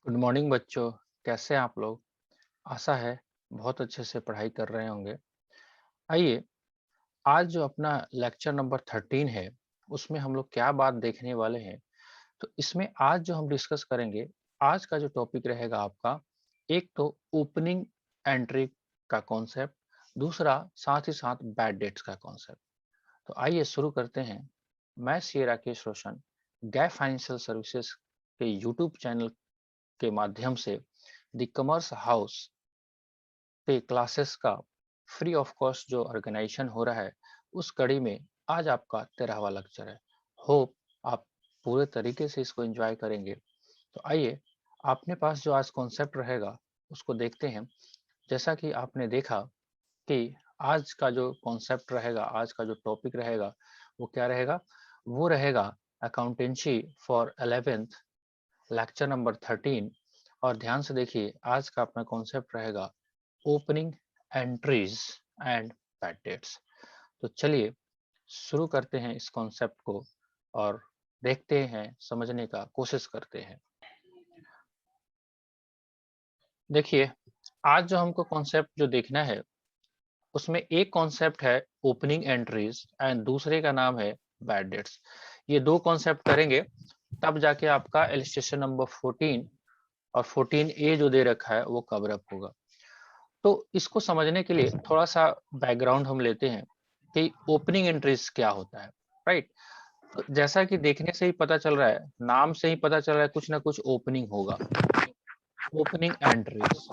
Good morning बच्चों। कैसे हैं आप लोग? आशा है बहुत अच्छे से पढ़ाई कर रहे होंगे। आइए, आज जो अपना लेक्चर नंबर 13 है, उसमें हम लोग क्या बात देखने वाले हैं। तो इसमें आज जो हम डिस्कस करेंगे, आज का जो टॉपिक रहेगा आपका, एक तो ओपनिंग एंट्री का कॉन्सेप्ट, दूसरा साथ ही साथ बैड डेट्स का कॉन्सेप्ट। तो आइए शुरू करते हैं। मैं सी Rakesh Roshan, gap financial services के यूट्यूब चैनल के माध्यम से द कॉमर्स हाउस पे क्लासेस का फ्री ऑफ कॉस्ट जो ऑर्गेनाइजेशन हो रहा है, उस कड़ी में आज आपका 13वां लेक्चर है। होप आप पूरे तरीके से इसको एंजॉय करेंगे। तो आइए, आपने पास जो आज कॉन्सेप्ट रहेगा उसको देखते हैं। जैसा कि आपने देखा कि आज का जो कॉन्सेप्ट रहेगा, आज का जो टॉपिक रहेगा, वो क्या रहेगा? वो रहेगा accountancy for 11th, lecture number 13। और ध्यान से देखिए, आज का अपना कॉन्सेप्ट रहेगा opening entries and bad debts. तो चलिए शुरू करते हैं इस कॉन्सेप्ट को और देखते हैं, समझने का कोशिश करते हैं। देखिए, आज जो हमको कॉन्सेप्ट जो देखना है, उसमें एक कॉन्सेप्ट है ओपनिंग एंट्रीज एंड दूसरे का नाम है बैड डेट्स। ये दो कॉन्सेप्ट करेंगे, तब जाके आपका इलस्ट्रेशन नंबर 14 और 14A जो दे रखा है वो कवर अप होगा। तो इसको समझने के लिए थोड़ा सा बैकग्राउंड हम लेते हैं कि ओपनिंग एंट्रीज क्या होता है। राइट। तो जैसा कि देखने से ही पता चल रहा है, नाम से ही पता चल रहा है, कुछ ना कुछ ओपनिंग होगा। Opening entries.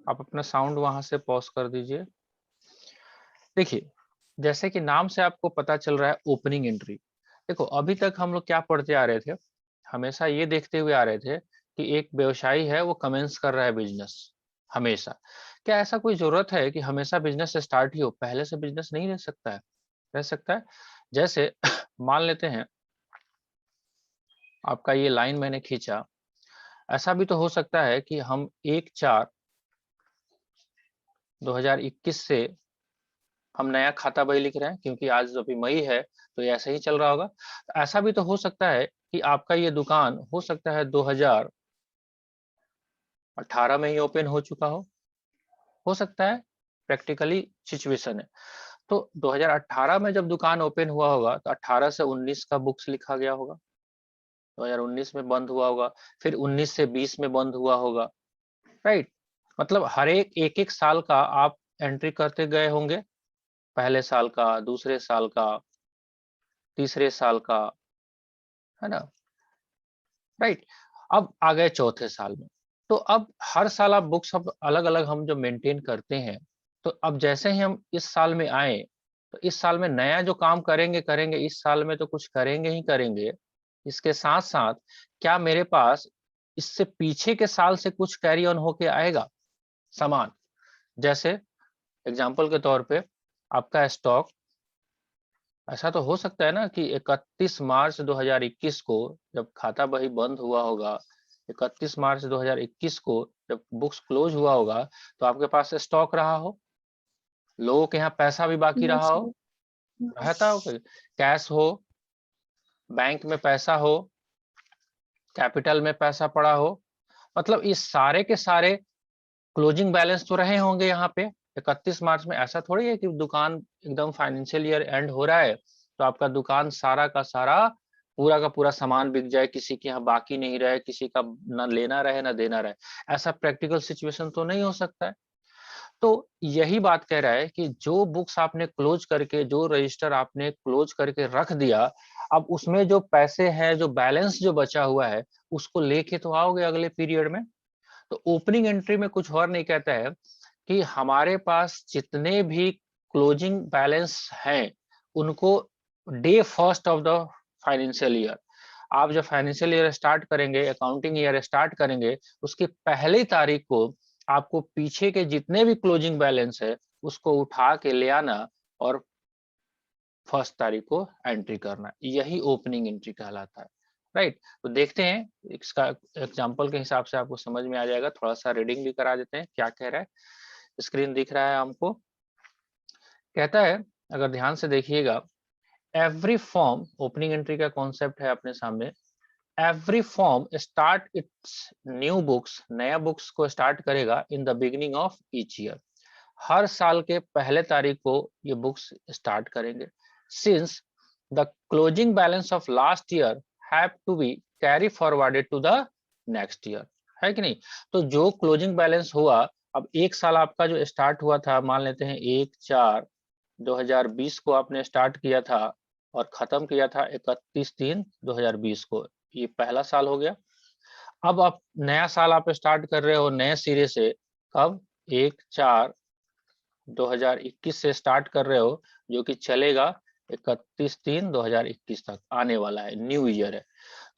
आप अपना साउंड वहां से पॉज कर दीजिए। देखिए, जैसे कि नाम से आपको पता चल रहा है ओपनिंग एंट्री। देखो, अभी तक हम लोग क्या पढ़ते आ रहे थे, हमेशा ये देखते हुए आ रहे थे कि एक व्यवसायी है, वो कमेंस कर रहा है बिजनेस। हमेशा। क्या ऐसा कोई जरूरत है कि हमेशा बिजनेस स्टार्ट ही हो? पहले से बिजनेस नहीं रह सकता है? रह सकता है। जैसे मान लेते हैं, आपका ये लाइन मैंने खींचा। ऐसा भी तो हो सकता है कि हम 1/4/2021 से हम नया खाता बही लिख रहे हैं, क्योंकि आज अभी मई है, तो ये ऐसे ही चल रहा होगा। ऐसा भी तो हो सकता है कि आपका ये दुकान हो सकता है 2018 में ही ओपन हो चुका हो सकता है। प्रैक्टिकली सिचुएशन है। तो 2018 में जब दुकान ओपन हुआ होगा, तो 18 से 19 का बुक्स लिखा गया होगा। 2019 में बंद हुआ होगा, फिर 19 से 20 में बंद हुआ होगा। राइट। मतलब हर एक एक एक साल का आप एंट्री करते गए होंगे। पहले साल का, दूसरे साल का, तीसरे साल का, है ना? राइट। अब आ गए चौथे साल में। तो अब हर साल आप बुक्स अब अलग अलग हम जो मेंटेन करते हैं। तो अब जैसे ही हम इस साल में आए, तो इस साल में नया जो काम करेंगे करेंगे, इस साल में तो कुछ करेंगे ही करेंगे। इसके साथ साथ क्या मेरे पास इससे पीछे के साल से कुछ कैरी ऑन होके आएगा सामान? जैसे एग्जाम्पल के तौर पे, आपका स्टॉक, ऐसा तो हो सकता है ना कि 31 मार्च 2021 को जब खाता बही बंद हुआ होगा, 31 मार्च 2021 को जब बुक्स क्लोज हुआ होगा, तो आपके पास स्टॉक रहा हो, लोगों के यहाँ पैसा भी बाकी रहा यस हो, सर। यस। रहता हो, कैश हो, बैंक में पैसा हो, कैपिटल में पैसा पड़ा हो। मतलब इस सारे के सारे क्लोजिंग बैलेंस तो रहे होंगे यहाँ पे 31 मार्च में। ऐसा थोड़ी है कि दुकान एकदम फाइनेंशियल ईयर एंड हो रहा है तो आपका दुकान सारा का सारा, पूरा का पूरा सामान बिक जाए, किसी के यहाँ बाकी नहीं रहे, किसी का ना लेना रहे ना देना रहे। ऐसा प्रैक्टिकल सिचुएशन तो नहीं हो सकता है। तो यही बात कह रहा है कि जो बुक्स आपने क्लोज करके, जो रजिस्टर आपने क्लोज करके रख दिया, अब उसमें जो पैसे हैं, जो बैलेंस जो बचा हुआ है, उसको लेके तो आओगे अगले पीरियड में। तो ओपनिंग एंट्री में कुछ और नहीं कहता है कि हमारे पास जितने भी क्लोजिंग बैलेंस हैं, उनको day first of the financial year, आप जब फाइनेंशियल ईयर स्टार्ट करेंगे, अकाउंटिंग ईयर स्टार्ट करेंगे, उसकी पहली तारीख को आपको पीछे के जितने भी क्लोजिंग बैलेंस है, उसको उठा के ले आना और फर्स्ट तारीख को एंट्री करना। यही ओपनिंग एंट्री कहलाता है। राइट। तो देखते हैं, इसका एग्जांपल के हिसाब से आपको समझ में आ जाएगा। थोड़ा सा रीडिंग भी करा देते हैं, क्या कह रहा है। स्क्रीन दिख रहा है हमको। कहता है, अगर ध्यान से देखिएगा, एवरी फॉर्म, ओपनिंग एंट्री का कॉन्सेप्ट है अपने सामने। Every firm start its new books, नया बुक्स को स्टार्ट करेगा in the beginning of each year, हर साल के पहले तारीख को ये बुक्स स्टार्ट करेंगे। Since the closing balance of last year have to be carry forwarded to the next year, है कि नहीं। तो जो क्लोजिंग बैलेंस हुआ, अब एक साल आपका जो स्टार्ट हुआ था, मान लेते हैं 1/4/2020 को आपने स्टार्ट किया था और खत्म किया था 31/3/2020 को, ये पहला साल हो गया। अब आप नया साल आप स्टार्ट कर रहे हो नए सिरे से, कब? 1/4/2021 से स्टार्ट कर रहे हो, जो कि चलेगा 31/3/2021 तक आने वाला है, न्यू ईयर है।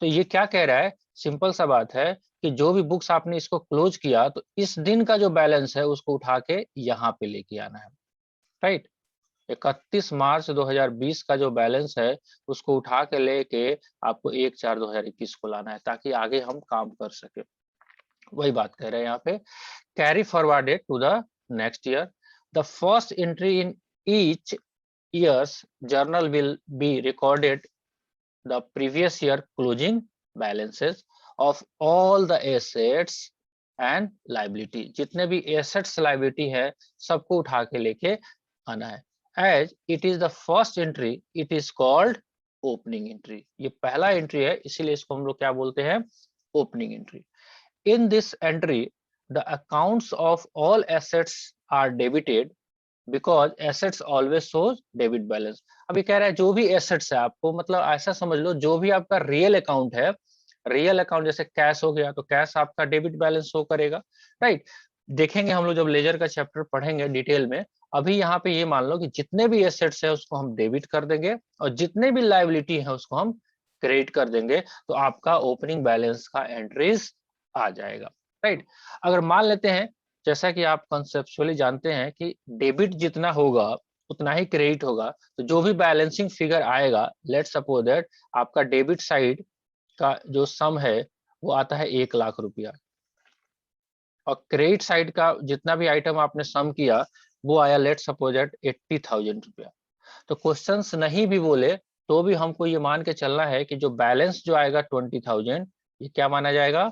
तो ये क्या कह रहा है, सिंपल सा बात है कि जो भी बुक्स आपने इसको क्लोज किया, तो इस दिन का जो बैलेंस है उसको उठा के यहाँ पे लेके आना है, राइट। 31 मार्च 2020 का जो बैलेंस है उसको उठा के लेके आपको 1/4/2021 को लाना है, ताकि आगे हम काम कर सके। वही बात कह रहे हैं यहाँ पे, carry forwarded to the next year, the first entry in each year's journal will be recorded the previous year closing balances of all the assets and liability, जितने भी assets liability है सबको उठा के लेके आना है। as it is the first entry it is called opening entry, ये पहला एंट्री है इसीलिए इसको हम लोग क्या बोलते हैं, opening entry. in this entry the accounts of all assets are debited because assets always shows debit balance. अभी कह रहा है जो भी एसेट्स है आपको, मतलब ऐसा समझ लो जो भी आपका रियल अकाउंट है, रियल अकाउंट जैसे कैश हो गया तो कैश आपका डेबिट बैलेंस शो करेगा, राइट। देखेंगे हम लोग जब लेजर का चैप्टर पढ़ेंगे डिटेल में। अभी यहाँ पे ये मान लो कि जितने भी एसेट्स है उसको हम डेबिट कर देंगे और जितने भी लाइबिलिटी है उसको हम क्रेडिट कर देंगे, तो आपका ओपनिंग बैलेंस का एंट्रीज आ जाएगा, राइट। अगर मान लेते हैं, जैसा कि आप कॉन्सेप्चुअली जानते हैं कि डेबिट जितना होगा उतना ही क्रेडिट होगा, तो जो भी बैलेंसिंग फिगर आएगा, लेट्स सपोज दैट आपका डेबिट साइड का जो सम है वो आता है 1,00,000 रुपया और क्रेडिट साइड का जितना भी आइटम आपने सम किया वो आया लेट्स सपोज दैट 80,000 रुपया। तो क्वेश्चंस नहीं भी बोले तो भी हमको ये मान के चलना है कि जो बैलेंस जो आएगा 20,000, ये क्या माना जाएगा,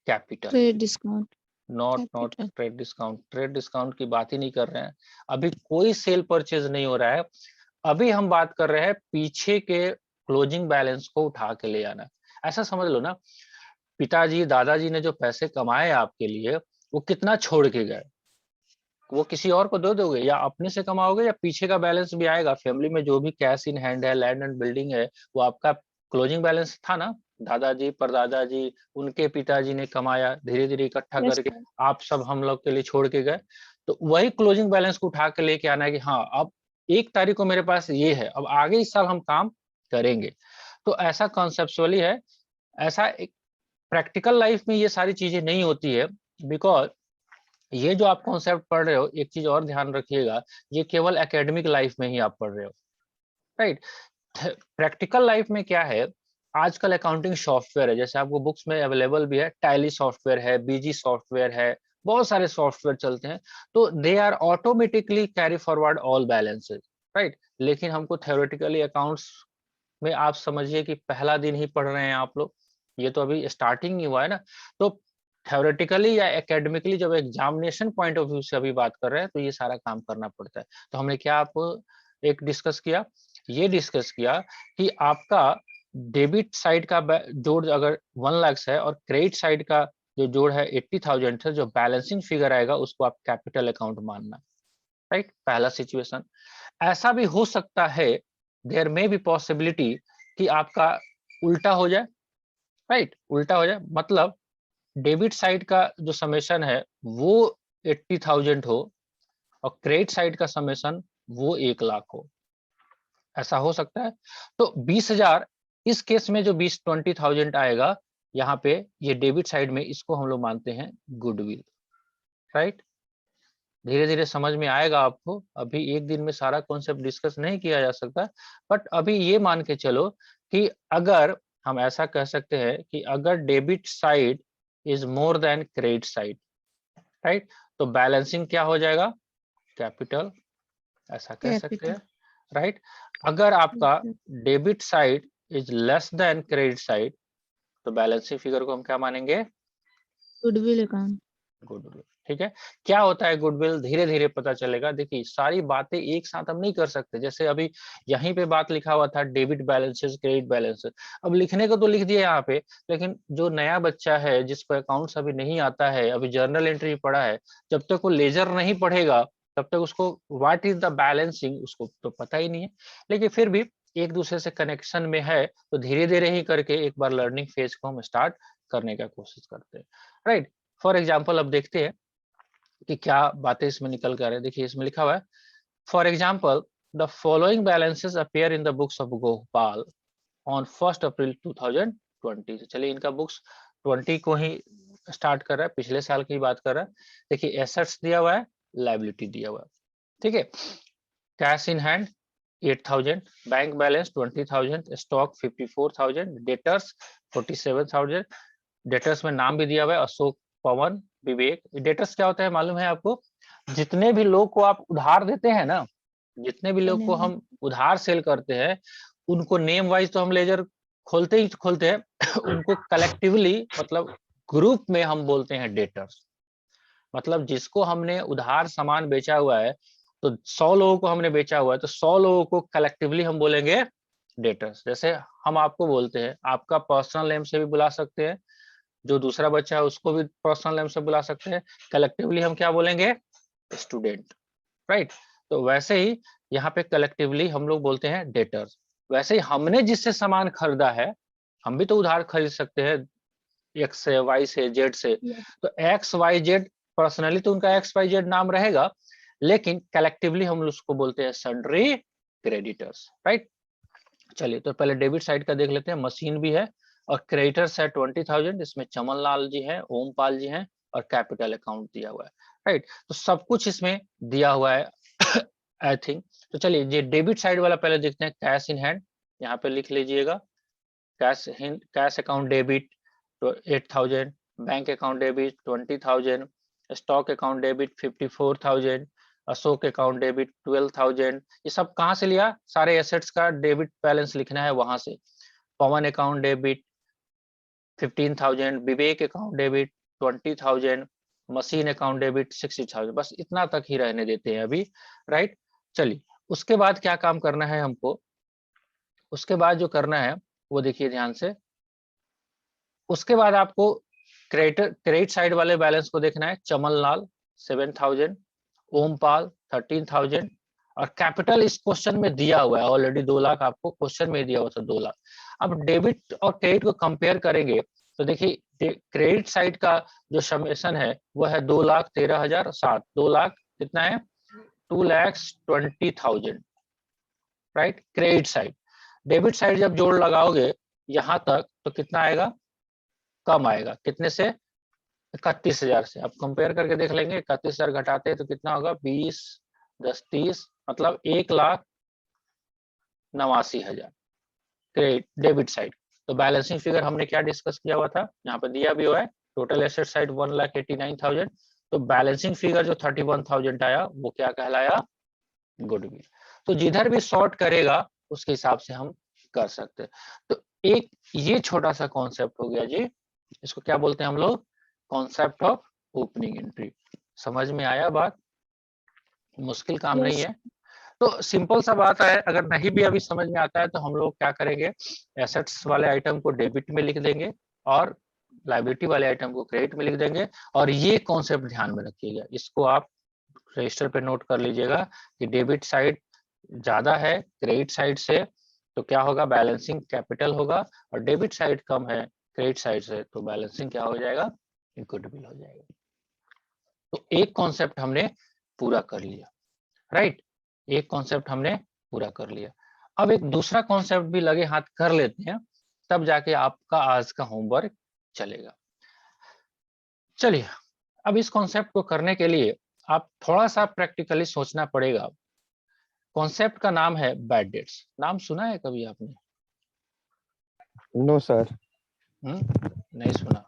capital, discount, not trade discount. Trade discount की बात ही नहीं कर रहे हैं, अभी कोई सेल परचेज नहीं हो रहा है। अभी हम बात कर रहे हैं पीछे के क्लोजिंग बैलेंस को उठा के ले आना। ऐसा समझ लो ना, पिताजी दादाजी ने जो पैसे कमाए आपके लिए वो कितना छोड़ के गए, वो किसी और को दे दोगे या अपने से कमाओगे या पीछे का बैलेंस भी आएगा। फैमिली में जो भी कैश इन हैंड है, लैंड एंड बिल्डिंग है, वो आपका क्लोजिंग बैलेंस था ना। दादाजी परदादा जी उनके पिताजी ने कमाया, धीरे धीरे इकट्ठा करके आप सब हम लोग के लिए छोड़ के गए, तो वही क्लोजिंग बैलेंस को उठा के लेके आना है कि हाँ अब 1 तारीख को मेरे पास ये है, अब आगे इस साल हम काम करेंगे। तो ऐसा कॉन्सेप्चुअली है। ऐसा एक प्रैक्टिकल लाइफ में ये सारी चीजें नहीं होती है, बिकॉज ये जो आप कॉन्सेप्ट पढ़ रहे हो, एक चीज और ध्यान रखिएगा, ये केवल एकेडमिक लाइफ में ही आप पढ़ रहे हो, राइट। प्रैक्टिकल लाइफ में क्या है, आजकल अकाउंटिंग सॉफ्टवेयर है, जैसे आपको बुक्स में अवेलेबल भी है, टैली सॉफ्टवेयर है, बीजी सॉफ्टवेयर है, बहुत सारे सॉफ्टवेयर चलते हैं, तो they are automatically carry forward all balances, right. लेकिन हमको थ्योरेटिकली अकाउंट्स में आप समझिए कि पहला दिन ही पढ़ रहे हैं आप लोग, ये तो अभी स्टार्टिंग ही हुआ है ना। तो थ्योरेटिकली या एकेडमिकली जब एग्जामिनेशन पॉइंट ऑफ व्यू से अभी बात कर रहे हैं तो ये सारा काम करना पड़ता है। तो हमने क्या आप एक डिस्कस किया, ये डिस्कस किया कि आपका डेबिट साइड का जोड़ अगर 1 लाख है और क्रेडिट साइड का जो जोड़ है 80,000 है, जो बैलेंसिंग फिगर आएगा उसको आप कैपिटल अकाउंट मानना, राइट। पहला सिचुएशन। ऐसा भी हो सकता है, देयर मे बी पॉसिबिलिटी कि आपका उल्टा हो जाए, राइट, उल्टा हो जाए, मतलब डेबिट साइड का जो समेशन है वो 80,000 हो और क्रेडिट साइड का समेशन वो 1,00,000 हो, ऐसा हो सकता है। तो 20,000 इस केस में जो 20,000 आएगा यहाँ पे, ये डेबिट साइड में, इसको हम लोग मानते हैं गुडविल, राइट। धीरे धीरे समझ में आएगा आपको, अभी एक दिन में सारा कॉन्सेप्ट डिस्कस नहीं किया जा सकता, बट अभी ये मान के चलो कि अगर हम ऐसा कह सकते हैं कि अगर debit side is more than credit side, right, तो बैलेंसिंग क्या हो जाएगा, कैपिटल, ऐसा कह सकते हैं, राइट। अगर आपका debit side is less than credit side, तो बैलेंसिंग फिगर को हम क्या मानेंगे? Goodwill account. गुडविल। ठीक है, क्या होता है गुडविल? धीरे धीरे पता चलेगा। देखिए सारी बातें एक साथ हम नहीं कर सकते। जैसे अभी यहीं पे बात लिखा हुआ था डेबिट बैलेंसेस, क्रेडिट बैलेंसेस, अब लिखने को तो लिख दिया यहाँ पे, लेकिन जो नया बच्चा है जिसको अकाउंट्स अभी नहीं आता है, अभी जर्नल एंट्री पढ़ा है, जब तक वो लेजर नहीं पढ़ेगा तब तक उसको व्हाट इज द बैलेंसिंग उसको तो पता ही नहीं है। लेकिन फिर भी एक दूसरे से कनेक्शन में है, तो धीरे धीरे ही करके एक बार लर्निंग फेज को हम स्टार्ट करने का कोशिश करते हैं, राइट। फॉर एग्जाम्पल अब देखते हैं कि क्या बातें इसमें निकल कर है। देखिए इसमें लिखा हुआ है, for example the following balances appear in the books of Gopal on 1 अप्रैल 2020। चलिए इनका बुक्स 20 को ही स्टार्ट कर रहा है, पिछले साल की बात कर रहा है। देखिए एसेट्स दिया हुआ है, लाइबिलिटी दिया हुआ है, ठीक है। Cash in hand 8,000, bank balance 20,000, stock 54,000, debtors 47,000। Debtors में नाम भी दिया हुआ है, अशोक, पवन, विवेक। डेटर्स क्या होता है मालूम है आपको? जितने भी लोग को आप उधार देते हैं ना, जितने भी लोग को हम उधार सेल करते हैं, उनको नेम वाइज तो हम लेजर खोलते ही खोलते हैं उनको कलेक्टिवली मतलब ग्रुप में हम बोलते हैं डेटर्स। मतलब जिसको हमने उधार सामान बेचा हुआ है, तो 100 लोगों को हमने बेचा हुआ है, तो 100 लोगों को कलेक्टिवली हम बोलेंगे डेटर्स। जैसे हम आपको बोलते हैं, आपका पर्सनल नेम से भी बुला सकते हैं, जो दूसरा बच्चा है उसको भी पर्सनल नेम से बुला सकते हैं, कलेक्टिवली हम क्या बोलेंगे? Student, right. तो वैसे ही यहाँ पे कलेक्टिवली हम लोग बोलते हैं डेटर्स। वैसे ही हमने जिससे सामान खरीदा है, हम भी तो उधार खरीद सकते हैं एक्स से, वाई से, जेड से। तो एक्स वाई जेड पर्सनली तो उनका एक्स वाई जेड नाम रहेगा, लेकिन कलेक्टिवली हम उसको बोलते हैं सन्ड्री क्रेडिटर्स, राइट। चलिए तो पहले डेबिट साइड का देख लेते हैं। मशीन भी है और क्रेडिटर्स है 20,000, इसमें चमन लाल जी हैं, ओमपाल जी हैं, और कैपिटल अकाउंट दिया हुआ है, राइट। तो सब कुछ इसमें दिया हुआ है आई थिंक। तो चलिए ये डेबिट साइड वाला पहले देखते हैं, कैश इन हैंड। यहाँ पे लिख लीजिएगा, cash account debit 8,000, bank account debit 20,000, stock account debit 54,000, Ashok account debit 12,000। ये सब कहाँ से लिया? सारे एसेट्स का डेबिट बैलेंस लिखना है वहां से। Pawan account debit 15,000, Vivek account debit 20,000, machine account debit 60,000। बस इतना तक ही रहने देते हैं अभी, राइट। चलिए उसके बाद क्या काम करना है हमको? उसके बाद जो करना है वो देखिए ध्यान से। उसके बाद आपको क्रेडिट साइड वाले बैलेंस को देखना है। चमन लाल 7,000, ओमपाल 13,000, और कैपिटल इस क्वेश्चन में दिया हुआ है ऑलरेडी 2 लाख, आपको क्वेश्चन में दिया हुआ था 2 लाख। अब डेबिट और क्रेडिट को कंपेयर करेंगे तो देखिए क्रेडिट साइड का जो समेशन है वो है 2,13,007। 2 लाख कितना है? 2,20,000, right, credit side. Debit side जब जोड़ लगाओगे यहां तक तो कितना आएगा? कम आएगा। कितने से? 31,000 से। अब कंपेयर करके देख लेंगे, 31,000 घटाते हैं तो कितना होगा? 20, 10, 30, मतलब 1,89,000 क्रेडिट डेबिट साइड। तो बैलेंसिंग फिगर हमने क्या डिस्कस किया हुआ था, यहाँ पे दिया भी हुआ है। Total asset side 1,89,000। तो बैलेंसिंग फिगर जो 31,000 आया वो क्या कहलाया? गुडविल। तो जिधर भी शॉर्ट करेगा उसके हिसाब से हम कर सकते हैं। तो एक ये छोटा सा कॉन्सेप्ट हो गया जी, इसको क्या बोलते हैं हम लोग? Concept of opening entry. समझ में आया बात? मुश्किल काम नहीं है। तो सिंपल सा बात है, अगर नहीं भी अभी समझ में आता है तो हम लोग क्या करेंगे? एसेट्स वाले आइटम को डेबिट में लिख देंगे और लाइबिलिटी वाले आइटम को क्रेडिट में लिख देंगे। और ये कॉन्सेप्ट ध्यान में रखिएगा, इसको आप रजिस्टर पे नोट कर लीजिएगा कि डेबिट साइड ज्यादा है क्रेडिट साइड से तो क्या होगा? बैलेंसिंग कैपिटल होगा, और डेबिट साइड कम है क्रेडिट साइड से तो बैलेंसिंग क्या हो जाएगा? गुडविल हो जाएगा। तो एक कॉन्सेप्ट हमने पूरा कर लिया, राइट। एक कॉन्सेप्ट हमने पूरा कर लिया। अब एक दूसरा कॉन्सेप्ट भी लगे हाथ कर लेते हैं, तब जाके आपका आज का होमवर्क चलेगा। चलिए अब इस कॉन्सेप्ट को करने के लिए आप थोड़ा सा प्रैक्टिकली सोचना पड़ेगा। कॉन्सेप्ट का नाम है बैड डेट्स। नाम सुना है कभी आपने? No sir. नहीं सुना।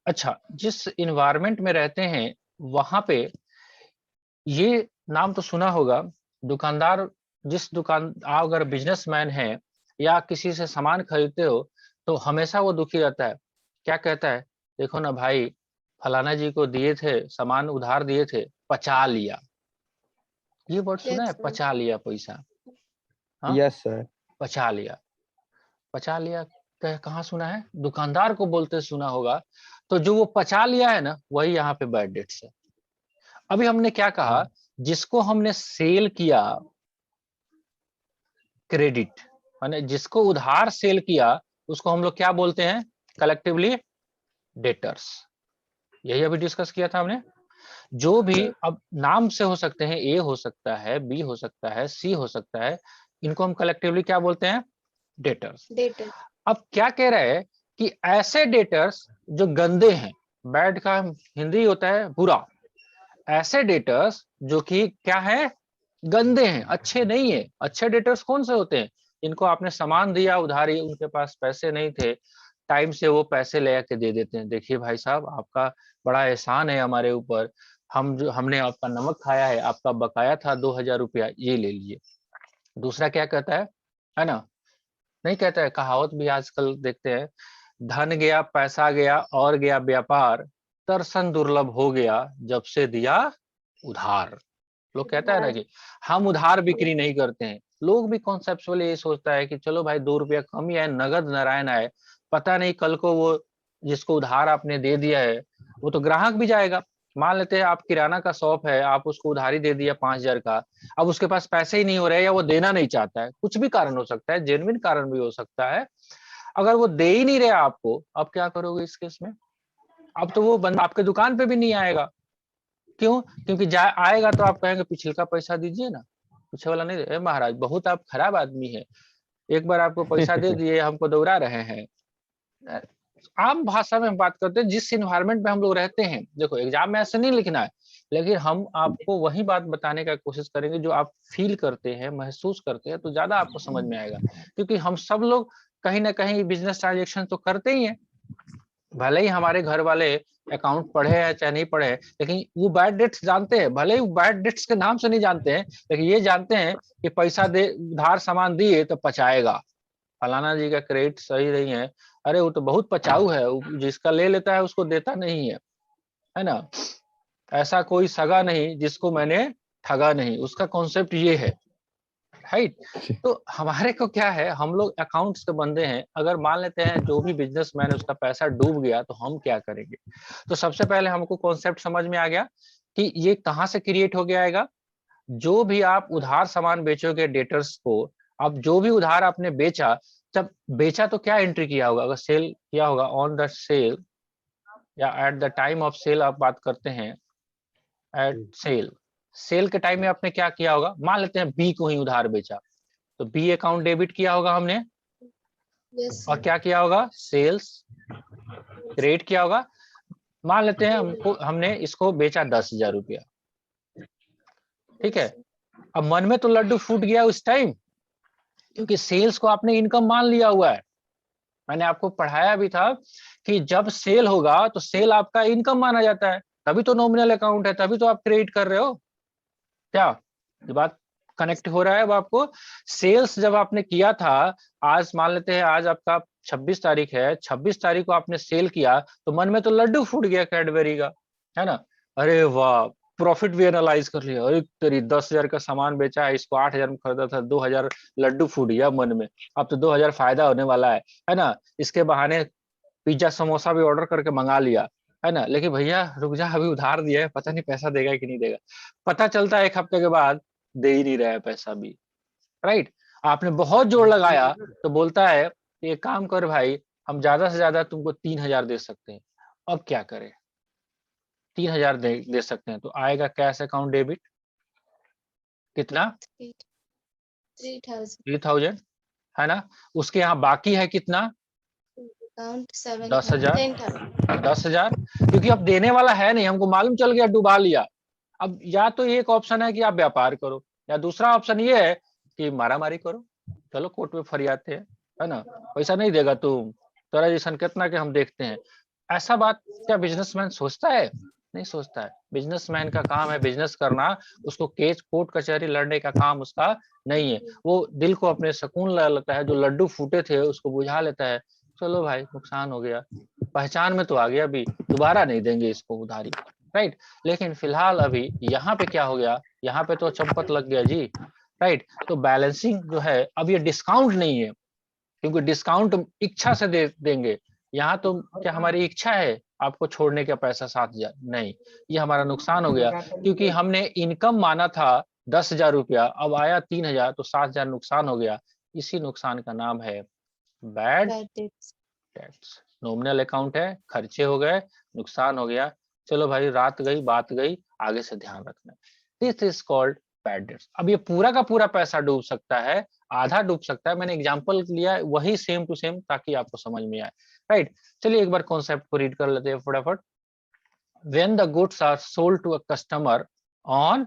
अच्छा, जिस इन्वायरमेंट में रहते हैं वहां पे ये नाम तो सुना होगा। दुकानदार, जिस दुकान आप अगर बिजनेसमैन है या किसी से सामान खरीदते हो तो हमेशा वो दुखी रहता है, क्या कहता है, देखो ना भाई फलाना जी को दिए थे सामान उधार दिए थे, पचा लिया। ये वर्ड सुना है, Yes, sir. पचा लिया पैसा। हाँ, Yes, sir. पचा लिया, पचा लिया कहाँ सुना है, दुकानदार को बोलते सुना होगा। तो जो वो पचा लिया है ना, वही यहाँ पे बैड डेट्स है। अभी हमने क्या कहा, जिसको हमने सेल किया क्रेडिट, माने जिसको उधार सेल किया उसको हम लोग क्या बोलते हैं कलेक्टिवली, डेटर्स। यही अभी डिस्कस किया था हमने। जो भी अब नाम से हो सकते हैं, ए हो सकता है, बी हो सकता है, सी हो सकता है, इनको हम कलेक्टिवली क्या बोलते हैं, डेटर्स। Data. अब क्या कह रहे हैं कि ऐसे डेटर्स जो गंदे हैं, बैड का हिंदी होता है बुरा, ऐसे डेटर्स जो कि क्या है, गंदे हैं, अच्छे नहीं है। अच्छे डेटर्स कौन से होते हैं, इनको आपने सामान दिया उधारी, उनके पास पैसे नहीं थे, टाइम से वो पैसे ले आके दे देते हैं, देखिए भाई साहब आपका बड़ा एहसान है हमारे ऊपर, हमने आपका नमक खाया है, आपका बकाया था 2000 रुपया, ये ले लिए। दूसरा क्या कहता है ना, नहीं कहता है, कहावत भी आजकल देखते हैं, धन गया पैसा गया और गया व्यापार, दर्शन दुर्लभ हो गया जब से दिया उधार। लोग कहता है ना कि हम उधार बिक्री नहीं करते हैं। लोग भी कॉन्सेप्चुअली ये सोचता है कि चलो भाई 2 रुपया कम ही आए, नगद नारायण आए, पता नहीं कल को वो जिसको उधार आपने दे दिया है वो तो ग्राहक भी जाएगा। मान लेते हैं आप किराना का शॉप है, आप उसको उधारी दे दिया 5000 का, अब उसके पास पैसे ही नहीं हो रहे या वो देना नहीं चाहता है, कुछ भी कारण हो सकता है, जेन्युइन कारण भी हो सकता है। अगर वो दे ही नहीं रहा आपको, अब क्या करोगे इस केस में, अब तो वो बंदा आपके दुकान पे भी नहीं आएगा। क्यों, क्योंकि आएगा तो आप कहेंगे पिछले का पैसा दीजिए ना, पीछे वाला नहीं दे, महाराज बहुत आप खराब आदमी है, एक बार आपको पैसा दे दिए, हमको दौड़ा रहे हैं। आम भाषा में हम बात करते हैं, जिस इन्वायरमेंट में हम लोग रहते हैं, देखो एग्जाम में ऐसे नहीं लिखना है, लेकिन हम आपको वही बात बताने का कोशिश करेंगे जो आप फील करते हैं, महसूस करते हैं, तो ज्यादा आपको समझ में आएगा। क्योंकि हम सब लोग कहीं ना कहीं बिजनेस ट्रांजेक्शन तो करते ही हैं, भले ही हमारे घर वाले अकाउंट पढ़े हैं चाहे नहीं पढ़े हैं, लेकिन वो बैड डेट्स जानते हैं, भले ही बैड डेट्स के नाम से नहीं जानते हैं, लेकिन ये जानते हैं कि पैसा दे उधार सामान दिए तो पचाएगा, फलाना जी का क्रेडिट सही नहीं है, अरे वो तो बहुत पचाऊ है, जिसका ले लेता है उसको देता नहीं है ना, ऐसा कोई सगा नहीं जिसको मैंने ठगा नहीं, उसका कॉन्सेप्ट ये है, राइट। तो हमारे को क्या है, हम लोग अकाउंट्स के बंदे हैं, अगर मान लेते हैं जो भी बिजनेसमैन उसका पैसा डूब गया तो हम क्या करेंगे। तो सबसे पहले हमको कॉन्सेप्ट समझ में आ गया कि ये कहाँ से क्रिएट हो गया आएगा, जो भी आप उधार सामान बेचोगे डेटर्स को, अब जो भी उधार आपने बेचा, जब बेचा तो क्या एंट्री किया होगा, अगर सेल किया होगा ऑन द सेल या at the time of sale आप बात करते हैं, एट सेल, सेल के टाइम में आपने क्या किया होगा, मान लेते हैं बी को ही उधार बेचा, तो बी अकाउंट डेबिट किया होगा हमने, Yes, और sir. क्या किया होगा, सेल्स क्रेडिट किया होगा। मान लेते हैं हमने इसको बेचा 10,000 रुपया, ठीक है। अब मन में तो लड्डू फूट गया उस टाइम, क्योंकि सेल्स को आपने इनकम मान लिया हुआ है। मैंने आपको पढ़ाया भी था कि जब सेल होगा तो सेल आपका इनकम माना जाता है, तभी तो नॉमिनल अकाउंट है, तभी तो आप क्रेडिट कर रहे हो। क्या ये बात कनेक्ट हो रहा है अब आपको। सेल्स जब आपने किया था, आज मान लेते हैं आज आपका 26 तारीख है, 26 तारीख को आपने सेल किया तो मन में तो लड्डू फूट गया कैडबरी का, है ना, अरे वाह, प्रॉफिट भी एनालाइज कर लिया, अरे तेरी 10,000 का सामान बेचा है, इसको 8,000 में खरीदा था, 2,000 लड्डू फूट गया मन में, अब तो 2,000 फायदा होने वाला है ना। इसके बहाने पिज्जा समोसा भी ऑर्डर करके मंगा लिया, है ना, लेकिन भैया रुक जा, अभी उधार दिया है, पता नहीं पैसा देगा कि नहीं देगा। पता चलता है 1 हफ्ते के बाद दे ही नहीं रहा है पैसा भी, राइट। आपने बहुत जोर लगाया तो बोलता है ये काम कर भाई, हम ज्यादा से ज्यादा तुमको 3,000 दे सकते हैं। अब क्या करें, 3,000 दे सकते हैं तो आएगा कैश अकाउंट डेबिट, कितना, 3,000. 3,000, है ना। उसके यहाँ बाकी है कितना, Account 7,000. 10,000, 10,000. 10,000, क्योंकि अब देने वाला है नहीं, हमको मालूम चल गया, डुबा लिया। अब या तो एक ऑप्शन है कि आप व्यापार करो, या दूसरा ऑप्शन ये है कि मारामारी करो, चलो कोर्ट में फरियादते हैं, है ना, पैसा नहीं देगा तुम, तेरा जैसा कितना के हम देखते हैं। ऐसा बात क्या बिजनेसमैन सोचता है, नहीं सोचता है। बिजनेसमैन का काम है बिजनेस करना, उसको केस कोर्ट कचहरी लड़ने का काम उसका नहीं है। वो दिल को अपने सुकून लगता है, जो लड्डू फूटे थे उसको बुझा लेता है, चलो भाई नुकसान हो गया, पहचान में तो आ गया, अभी दोबारा नहीं देंगे इसको उधारी, राइट। लेकिन फिलहाल अभी यहाँ पे क्या हो गया, यहाँ पे तो चंपत लग गया जी, राइट। तो बैलेंसिंग जो है, अब ये डिस्काउंट नहीं है, क्योंकि डिस्काउंट इच्छा से देंगे। यहाँ तो क्या हमारी इच्छा है आपको छोड़ने का पैसा 7,000, नहीं, ये हमारा नुकसान हो गया, क्योंकि हमने इनकम माना था 10,000 रुपया, अब आया 3,000, तो 7,000 नुकसान हो गया। इसी नुकसान का नाम है bad Bad debts. Debts. Nominal account है, खर्चे हो गए, नुकसान हो गया, चलो भाई रात गई बात गई, आगे से ध्यान रखना। This is called bad debts. अब ये पूरा का पूरा पैसा डूब सकता है, आधा डूब सकता है, मैंने एग्जांपल लिया है वही सेम टू सेम ताकि आपको समझ में आए, राइट। चलिए एक बार कॉन्सेप्ट को रीड कर लेते हैं फटाफट। When the goods are sold to a customer on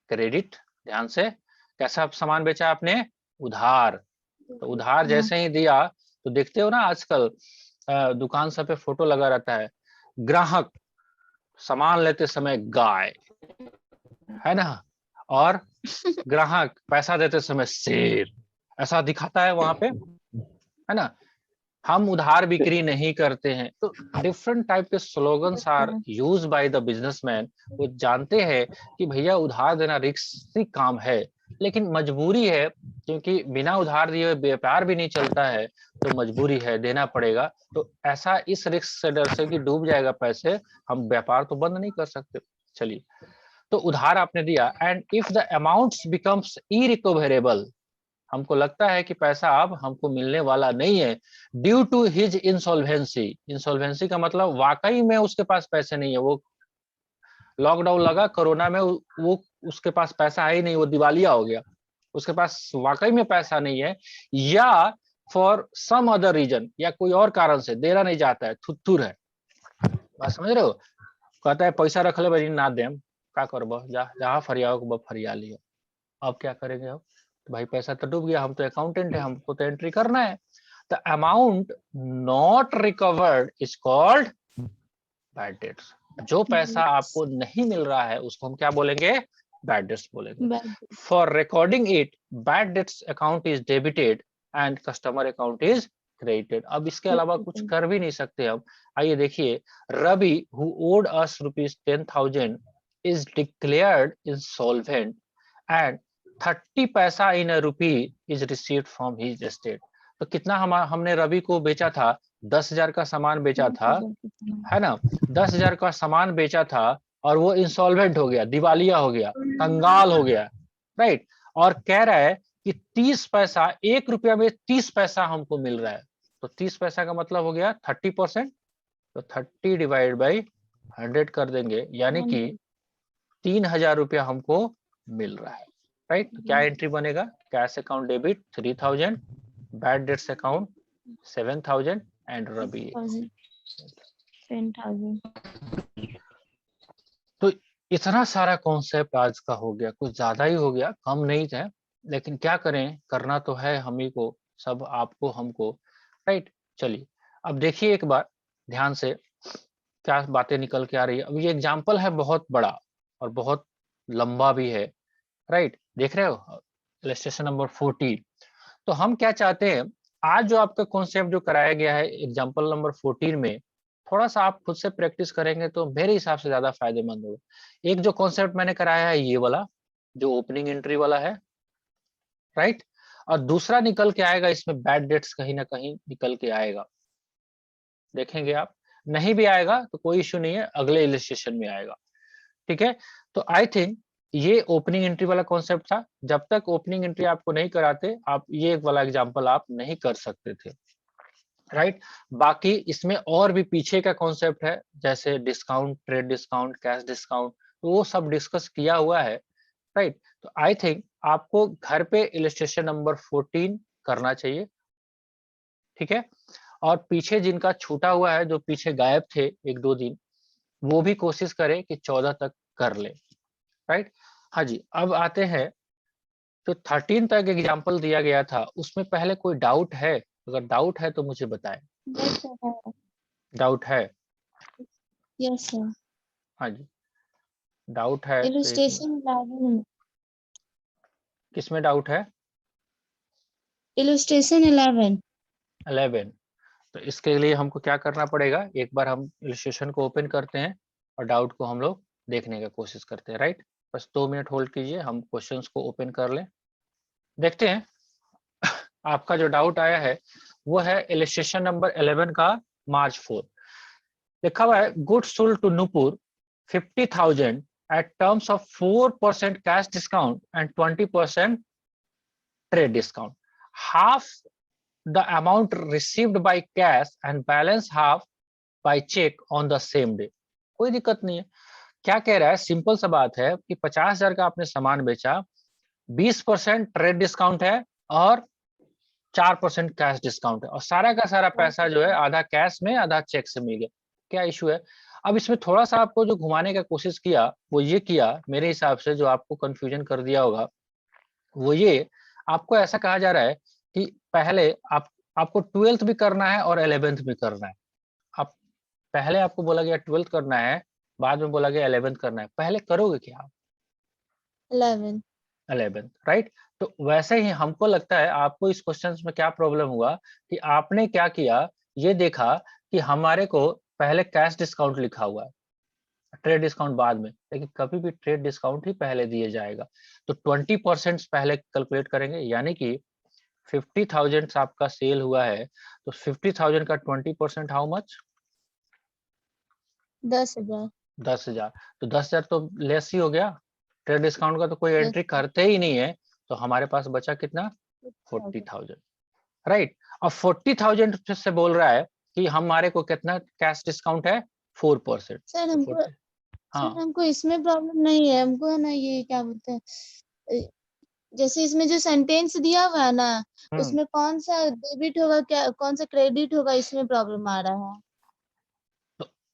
credit, ध्यान से, कैसा सामान बेचा आपने, उधार। तो उधार जैसे ही दिया, तो देखते हो ना आजकल दुकान सब पे फोटो लगा रहता है, ग्राहक सामान लेते समय गाय, है ना, और ग्राहक पैसा देते समय शेर, ऐसा दिखाता है वहां पे, है ना। हम उधार बिक्री नहीं करते हैं। तो डिफरेंट टाइप के slogans are use by the businessman. वो जानते हैं कि भैया उधार देना रिस्की काम है, लेकिन मजबूरी है, क्योंकि बिना उधार दिए व्यापार भी नहीं चलता है, तो मजबूरी है, देना पड़ेगा। तो ऐसा इस रिस्क से डर से कि डूब जाएगा पैसे, हम व्यापार तो बंद नहीं कर सकते। चलिए, तो उधार आपने दिया, and if the amounts becomes irrecoverable, हमको लगता है कि पैसा अब हमको मिलने वाला नहीं है, due to his insolvency. Insolvency का मतलब वाकई में उसके पास पैसे नहीं है, वो लॉकडाउन लगा कोरोना में, वो उसके पास पैसा है ही नहीं, वो दिवालिया हो गया, उसके पास वाकई में पैसा नहीं है, या फॉर सम अदर रीजन, या कोई और कारण से देना नहीं चाहता है, थुथुर है, बात समझ रहे हो। कहता है पैसा रख ले भाई, ना देम का करबो, जहाँ फरियाओ को फरिया लियो, अब क्या करेंगे अब, तो भाई पैसा तो डूब गया, हम तो अकाउंटेंट है, हमको तो एंट्री करना है। The amount not recovered is called bad debts. जो पैसा आपको नहीं मिल रहा है उसको हम क्या बोलेंगे, बैड डेट्स बोलेंगे। For recording it, bad debts account is debited and customer account is credited. अब इसके अलावा कुछ कर भी नहीं सकते हम। आइए देखिए, Ravi who owed us ₹10,000 is declared insolvent and 30 पैसा in a rupee is received from his estate. तो कितना हमने रवि को बेचा था, 10,000 का सामान बेचा था, है ना, 10,000 का सामान बेचा था, और वो इंसॉल्वेंट हो गया, दिवालिया हो गया, कंगाल हो गया, राइट। और कह रहा है कि 30 पैसा, 1 रुपया में 30 पैसा हमको मिल रहा है। तो 30 पैसा का मतलब हो गया 30%, तो 30 डिवाइड बाई 100 कर देंगे, यानी कि 3,000 रुपया हमको मिल रहा है, राइट। तो क्या एंट्री बनेगा, cash account debit 3,000, bad debts account 7,000 and Ravi 10,000. तो इतना सारा कॉन्सेप्ट आज का हो गया, कुछ ज्यादा ही हो गया, कम नहीं थे, लेकिन क्या करें, करना तो है हम ही को, सब आपको हमको, राइट। चलिए अब देखिए एक बार ध्यान से क्या बातें निकल के आ रही है। अब ये एग्जाम्पल है बहुत बड़ा और बहुत लंबा भी है, राइट। देख रहे हो इलस्ट्रेशन नंबर 14। तो हम क्या चाहते हैं, आज जो आपका कॉन्सेप्ट जो कराया गया है एग्जाम्पल नंबर 14 में, थोड़ा सा आप खुद से प्रैक्टिस करेंगे तो मेरे हिसाब से ज्यादा फायदेमंद होगा। एक जो कॉन्सेप्ट मैंने कराया है ये वाला, जो ओपनिंग एंट्री वाला है, राइट, और दूसरा निकल के आएगा इसमें बैड डेट्स, कहीं ना कहीं निकल के आएगा, देखेंगे आप। नहीं भी आएगा तो कोई इश्यू नहीं है, अगले इलस्ट्रेशन में आएगा, ठीक है। तो आई थिंक ये ओपनिंग एंट्री वाला कॉन्सेप्ट था। जब तक ओपनिंग एंट्री आपको नहीं कराते, आप ये वाला एग्जांपल आप नहीं कर सकते थे, राइट। बाकी इसमें और भी पीछे का कॉन्सेप्ट है, जैसे discount, trade discount, cash discount, तो वो सब डिस्कस किया हुआ है, राइट। तो आई थिंक आपको घर पे इलस्ट्रेशन नंबर 14 करना चाहिए, ठीक है। और पीछे जिनका छूटा हुआ है, जो पीछे गायब थे 1-2 दिन, वो भी कोशिश करें कि 14 तक कर ले, राइट। हाँ जी, अब आते हैं, तो 13 तक एग्जाम्पल दिया गया था, उसमें पहले कोई डाउट है, अगर डाउट है तो मुझे बताएं। Yes, sir. डाउट है, Yes, sir. हाँ जी, डाउट है तो Illustration 11. किसमें डाउट है? Illustration 11. 11। तो इसके लिए हमको क्या करना पड़ेगा, एक बार हम इलस्ट्रेशन को ओपन करते हैं और डाउट को हम लोग देखने की कोशिश करते हैं, राइट। बस 2 मिनट होल्ड कीजिए, हम क्वेश्चंस को ओपन कर लें, देखते हैं। आपका जो डाउट आया है वो है इलस्ट्रेशन नंबर 11 का मार्च 4। लिखा हुआ है goods sold to Nupur 50,000 at terms of 4% cash discount and 20% trade discount. Half the amount received by cash and balance half by check on the same day. कोई दिक्कत नहीं है। क्या कह रहा है, सिंपल सा बात है कि 50,000 का आपने सामान बेचा, 20% ट्रेड डिस्काउंट है और 4% कैश डिस्काउंट है, और सारा का सारा पैसा जो है आधा कैश में आधा चेक से मिल गया। क्या इशू है? अब इसमें थोड़ा सा आपको जो घुमाने का कोशिश किया वो ये किया, मेरे हिसाब से जो आपको कंफ्यूजन कर दिया होगा वो ये, आपको ऐसा कहा जा रहा है कि पहले आपको 12th भी करना है और 11th भी करना है। आप पहले आपको बोला गया 12th करना है, बाद में बोला गया 11th करना है, पहले करोगे क्या आप? 11th, right. तो वैसे ही हमको लगता है आपको इस क्वेश्चन में क्या प्रॉब्लम हुआ कि आपने क्या किया, ये देखा कि हमारे को पहले कैश डिस्काउंट लिखा हुआ है, ट्रेड डिस्काउंट बाद में, लेकिन कभी भी ट्रेड डिस्काउंट ही पहले दिया जाएगा। तो 20% पहले कैलकुलेट करेंगे, यानी कि 50,000 आपका सेल हुआ है तो 50,000 का 20% हाउ मच? 10,000. 10,000। तो 10,000 तो लेस ही हो गया, ट्रेड डिस्काउंट का तो कोई एंट्री करते ही नहीं है, तो हमारे पास बचा कितना? 40,000, राइट। और 40,000 से बोल रहा है कि हमारे को कितना कैश डिस्काउंट है? 4%। सर हमको हाँ, सर हमको इसमें प्रॉब्लम नहीं है, हमको है ना ये क्या बोलते हैं, जैसे इसमें जो सेंटेंस दिया हुआ है ना, उसमें कौन सा डेबिट होगा क्या कौन सा क्रेडिट होगा, इसमें प्रॉब्लम आ रहा है।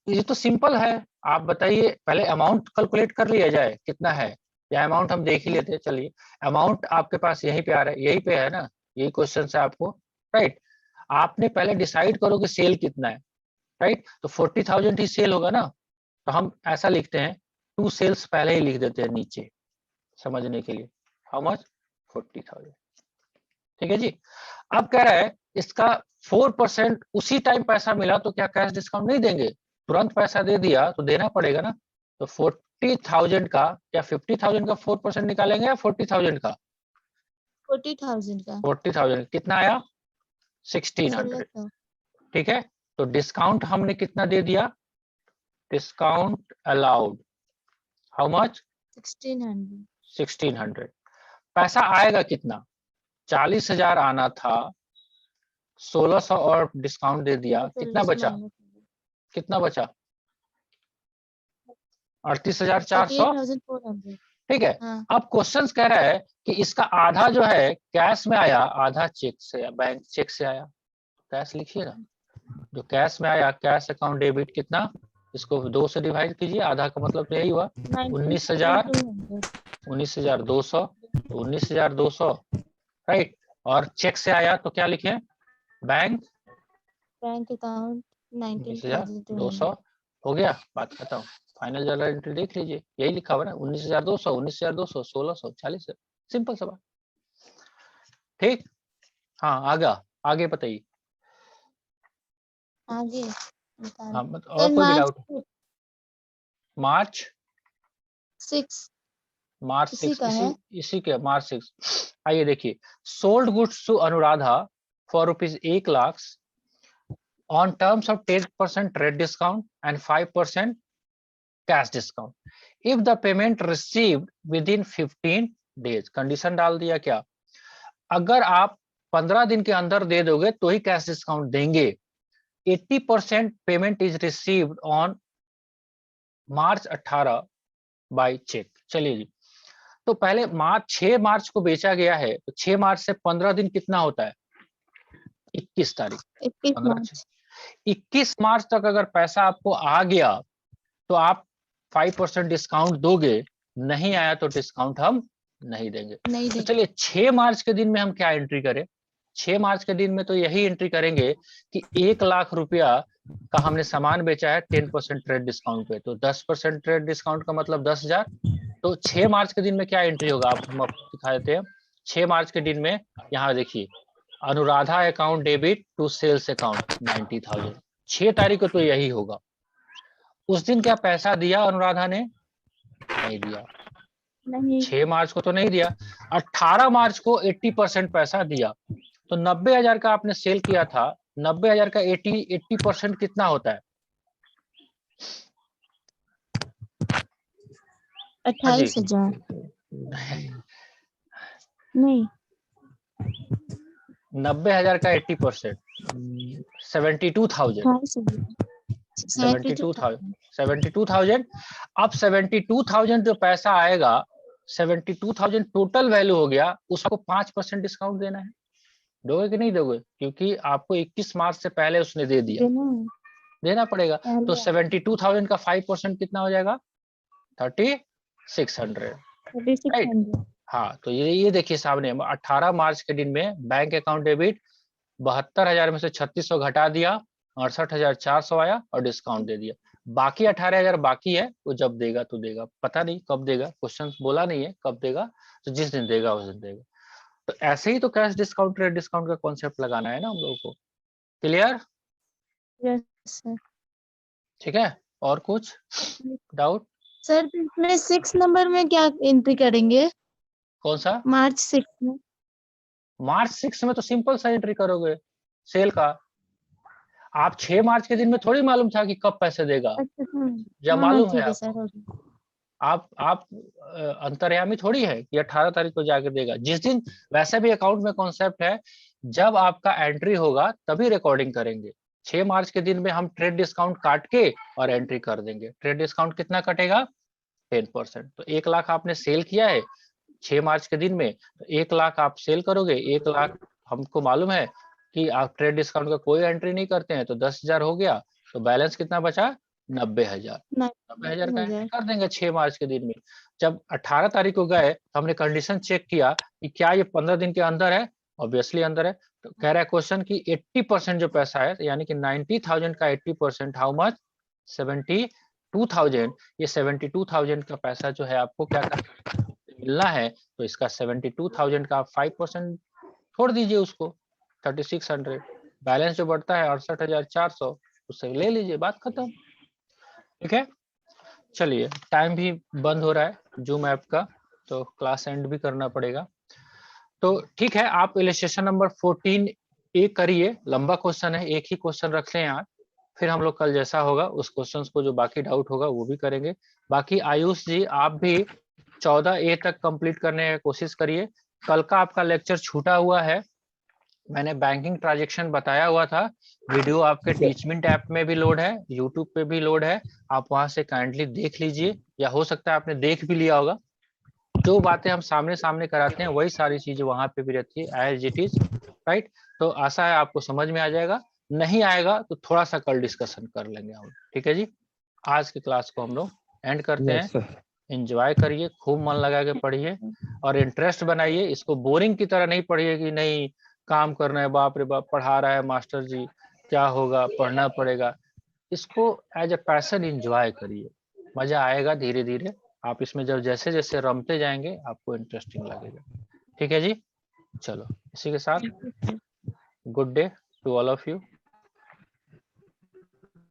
ये तो सिंपल है। आप बताइए, पहले अमाउंट कैलकुलेट कर लिया जाए कितना है, या अमाउंट हम देख ही लेते हैं। चलिए, अमाउंट आपके पास यहीं पे आ रहा है, यहीं पे है ना, यही क्वेश्चन है आपको, राइट। आपने पहले डिसाइड करो कि सेल कितना है, राइट। तो 40,000 ही सेल होगा ना, तो हम ऐसा लिखते हैं, 2 सेल्स पहले ही लिख देते हैं नीचे समझने के लिए। How much? 40,000, ठीक है जी। अब कह रहा है इसका 4% उसी टाइम पैसा मिला तो क्या कैश डिस्काउंट नहीं देंगे? तुरंत पैसा दे दिया तो देना पड़ेगा ना। तो 40,000 का क्या 50,000 का 4% निकालेंगे या 40,000 का? 40,000 का 40,000 कितना आया? 1600, 1600. ठीक है। तो डिस्काउंट हमने कितना दे दिया? Discount allowed how much? 1600. 1600। पैसा आएगा कितना? 40,000 आना था, 1600 और डिस्काउंट दे दिया, कितना बचा? कितना बचा? 38,400, 38,400. ठीक है। हाँ. अब क्वेश्चन कह रहा है कि इसका आधा जो है कैश में आया, आधा चेक से, बैंक चेक से आया। कैश लिखिएगा, जो कैश में आया, कैश अकाउंट डेबिट कितना, इसको 2 से डिवाइड कीजिए, आधा का मतलब तो यही हुआ 19,000, 19,200, 19,200, राइट। और चेक से आया तो क्या लिखे? बैंक अकाउंट 19,200, हो गया, बात खत्म। फाइनल जर्नल एंट्री देख लीजिए, यही लिखा हुआ ना, 19,200, 19,200, 1600, 40, सिंपल सा बात, ठीक। हाँ, आगे बताइए। आगे हाँ, और कोई भी डाउट? मार्च 6 मार्च इसी 6, का है. इसी के मार्च 6। आइए देखिए, sold goods to Anuradha for ₹1 lakh on terms of 10% trade discount and 5% cash discount if the payment received within 15 days। Condition डाल दिया क्या? अगर आप 15 दिन के अंदर दे दोगे तो ही कैश डिस्काउंट देंगे। 80% payment is received on March 18 by cheque. चलिए जी, तो पहले 6 मार्च को बेचा गया है, तो 6 मार्च से 15 दिन कितना होता है? 21 तारीख, 21 मार्च तक अगर पैसा आपको आ गया तो आप 5% डिस्काउंट दोगे, नहीं आया तो डिस्काउंट हम नहीं देंगे। तो चलिए 6 मार्च के दिन में हम क्या एंट्री करें? 6 मार्च के दिन में तो यही एंट्री करेंगे कि 1 लाख रुपया का हमने सामान बेचा है 10% ट्रेड डिस्काउंट पे, तो 10% ट्रेड डिस्काउंट का मतलब 10,000। तो 6 मार्च के दिन में क्या एंट्री होगा आप हम आपको दिखा देते हैं। 6 मार्च के दिन में यहाँ देखिए, Anuradha account debit to sales account 90,000। 6 तारीख को तो यही होगा। उस दिन क्या पैसा दिया अनुराधा ने? नहीं दिया। नहीं 6 मार्च को तो नहीं दिया। 18 मार्च को 80% पैसा दिया। तो 90,000 का आपने सेल किया था, 90,000 का 80% कितना होता है? 28,000 नहीं 90,000 का 80% 72,000। 72,000। अब 72,000 जो पैसा आएगा, 72,000 टोटल वैल्यू हो गया, उसको 5% डिस्काउंट देना है। दोगे कि नहीं दोगे? क्योंकि आपको 21 मार्च से पहले उसने दे दिया, देना पड़ेगा। तो 72,000 का 5% कितना हो जाएगा? 3,600, राइट। हाँ, तो ये देखिए सामने 18 मार्च के दिन में बैंक अकाउंट डेबिट 72,000 में से 3,600 घटा दिया, 68,400 आया और डिस्काउंट दे दिया। बाकी 18,000 बाकी है, वो जब देगा तो देगा, पता नहीं कब देगा, क्वेश्चन बोला नहीं है कब देगा, तो जिस दिन देगा उस दिन देगा। तो ऐसे ही तो कैश डिस्काउंट ट्रेड डिस्काउंट का कॉन्सेप्ट लगाना है ना हम लोगों को। क्लियर? Yes sir. ठीक है, और कुछ डाउट? सर इसमें 6 नंबर में क्या एंट्री करेंगे? कौन सा? मार्च 6 में। मार्च 6 में तो सिंपल सा एंट्री करोगे सेल का। आप 6 मार्च के दिन में थोड़ी मालूम था कि कब पैसे देगा, जब मालूम है ठीक है आपको। सर। आप अंतर्यामी थोड़ी है कि 18 तारीख को जाके देगा। जिस दिन, वैसे भी अकाउंट में कॉन्सेप्ट है, जब आपका एंट्री होगा तभी रिकॉर्डिंग करेंगे। 6 मार्च के दिन में हम ट्रेड डिस्काउंट काट के और एंट्री कर देंगे। ट्रेड डिस्काउंट कितना कटेगा? 10%। तो 1 लाख आपने सेल किया है 6 मार्च के दिन में, तो 1 लाख आप सेल करोगे। 1 लाख हमको मालूम है कि आप ट्रेड डिस्काउंट का कोई एंट्री नहीं करते हैं, तो 10,000 हो गया। तो बैलेंस कितना बचा? 90,000। 90,000 का एंट्री कर देंगे 6 मार्च के दिन में। जब 18 तारीख को गए, हमने कंडीशन चेक किया कि क्या ये 15 दिन के अंदर है। ऑब्वियसली अंदर है। तो कह रहा है क्वेश्चन की 80% जो पैसा है, यानी कि 90,000 का 80% हाउ मच? 72,000। ये 72,000 का पैसा जो है आपको क्या मिलना है, तो इसका 72,000 का 5% छोड़ दीजिए उसको, 3,600। बैलेंस जो बढ़ता है 68,400, उससे ले लीजिए, बात खत्म। ठीक है, चलिए टाइम भी बंद हो रहा है जूम ऐप का, तो क्लास एंड भी करना पड़ेगा। तो ठीक है, आप इलस्ट्रेशन नंबर 14 एक करिए, लंबा क्वेश्चन है, एक ही क्वेश्चन रख लें आज। फिर हम लोग कल जैसा होगा उस क्वेश्चन को जो बाकी डाउट होगा वो भी करेंगे। बाकी आयुष जी आप भी 14A तक कंप्लीट करने की कोशिश करिए। कल का आपका लेक्चर छूटा हुआ है, मैंने बैंकिंग ट्रांजैक्शन बताया हुआ था। वीडियो आपके टीचमेंट ऐप में भी लोड है, यूट्यूब पे भी लोड है, आप वहां से काइंडली देख लीजिए, या हो सकता है आपने देख भी लिया होगा। जो बातें हम सामने सामने कराते हैं वही सारी चीजें वहां पे भी रहती है एज इट इज, राइट। तो आशा है आपको समझ में आ जाएगा, नहीं आएगा तो थोड़ा सा कल डिस्कशन कर लेंगे हम। ठीक है जी, आज की क्लास को हम लोग एंड करते हैं। एंजॉय करिए, खूब मन लगा के पढ़िए और इंटरेस्ट बनाइए। इसको बोरिंग की तरह नहीं पढ़िए कि नहीं काम करना है, बाप रे बाप पढ़ा रहा है मास्टर जी, क्या होगा, पढ़ना पड़ेगा। इसको एज ए पैशन एंजॉय करिए, मजा आएगा धीरे धीरे। आप इसमें जब जैसे जैसे रमते जाएंगे आपको इंटरेस्टिंग लगेगा। ठीक है जी, चलो इसी के साथ good day to all of you.